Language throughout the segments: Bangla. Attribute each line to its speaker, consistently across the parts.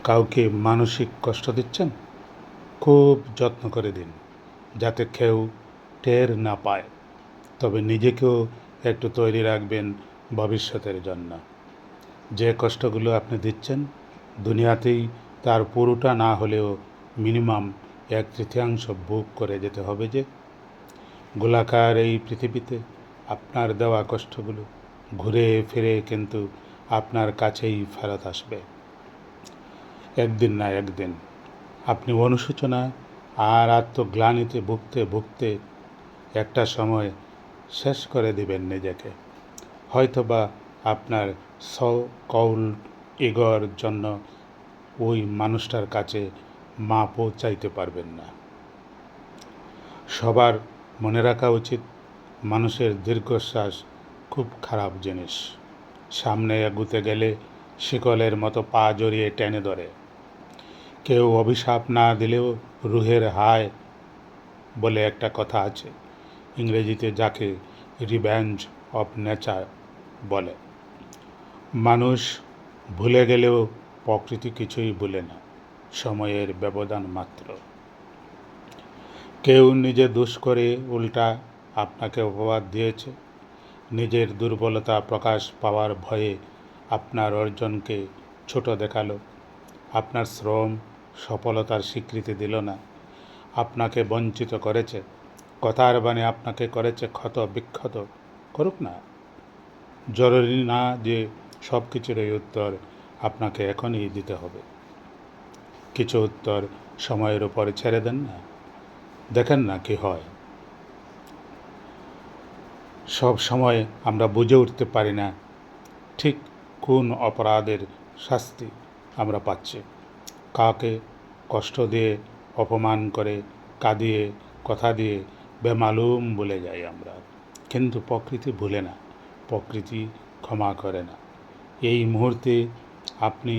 Speaker 1: কাউকে মানসিক কষ্ট দিচ্ছেন, খুব যত্ন করে দিন যাতে কেউ টের না পায়। তবে নিজেকেও একটু তৈরি রাখবেন ভবিষ্যতের জন্য। যে কষ্টগুলো আপনি দিচ্ছেন, দুনিয়াতেই তার পুরোটা না হলেও মিনিমাম 1/3 ভোগ করে যেতে হবে। যে গোলাকার এই পৃথিবীতে আপনার দেওয়া কষ্টগুলো ঘুরে ফিরে কিন্তু আপনার কাছেই ফেরত আসবে একদিন না একদিন। আপনি অনুশোচনা আর আত্মগ্লানিতে ভুগতে ভুগতে একটা সময় শেষ করে দিবেন নিজেকে। হয়তোবা আপনার কৌল ইগোর জন্য ওই মানুষটার কাছে মাপও চাইতে পারবেন না। সবার মনে রাখা উচিত, মানুষের দীর্ঘশ্বাস খুব খারাপ জিনিস। সামনে এগুতে গেলে শিকলের মতো পা জড়িয়ে টেনে ধরে। কেউ অভিশাপ না দিলেও রুহের হায় বলে একটা কথা আছে, ইংরেজিতে যাকে রিভেঞ্জ অফ নেচার বলে। মানুষ ভুলে গেলেও প্রকৃতি কিছুই ভুলে না, সময়ের ব্যবধান মাত্র। কেউ নিজে দোষ করে উল্টা আপনাকে অপবাদ দিয়েছে, নিজের দুর্বলতা প্রকাশ পাওয়ার ভয়ে আপনার অর্জনকে ছোট দেখালো, আপনার শ্রম সফলতার স্বীকৃতি দিল না, আপনাকে বঞ্চিত করেছে, কথার বাণী আপনাকে করেছে ক্ষত বিক্ষত। করুক না, জরুরি না যে সব কিছুর এই উত্তর আপনাকে এখনই দিতে হবে। কিছু উত্তর সময়ের উপরে ছেড়ে দেন না, দেখেন না কি হয়। সব সময় আমরা বুঝে উঠতে পারি না ঠিক কোন অপরাধের শাস্তি আমরা পাচ্ছি। কাউকে কষ্ট দিয়ে, অপমান করে, কাঁদিয়ে, কথা দিয়ে বেমালুম ভুলে যাই আমরা। কিন্তু প্রকৃতি ভুলে না, প্রকৃতি ক্ষমা করে না। এই মুহূর্তে আপনি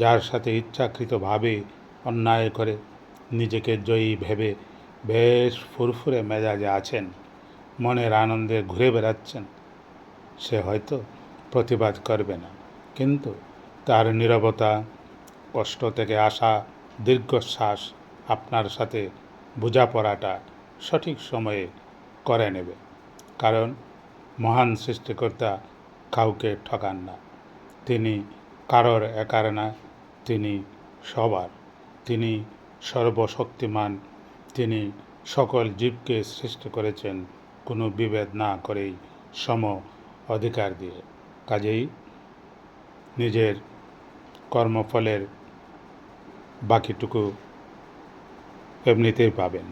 Speaker 1: যার সাথে ইচ্ছাকৃতভাবে অন্যায় করে নিজেকে জয়ী ভেবে বেশ ফুরফুরে মেজাজে আছেন, মনের আনন্দে ঘুরে বেড়াচ্ছেন, সে হয়তো প্রতিবাদ করবে না, কিন্তু তার নীরবতা, কষ্ট থেকে আসা দীর্ঘশ্বাস আপনার সাথে বোঝাপড়াটা সঠিক সময়ে করে নেবে। কারণ মহান সৃষ্টিকর্তা কাউকে ঠকান না। তিনি কারোর একার না, তিনি সবার। তিনি সর্বশক্তিমান। তিনি সকল জীবকে সৃষ্টি করেছেন কোনো বিভেদ না করেই, সম অধিকার দিয়ে। কাজেই নিজের কর্মফলের বাকিটুকু এমনিতেই পাবেন।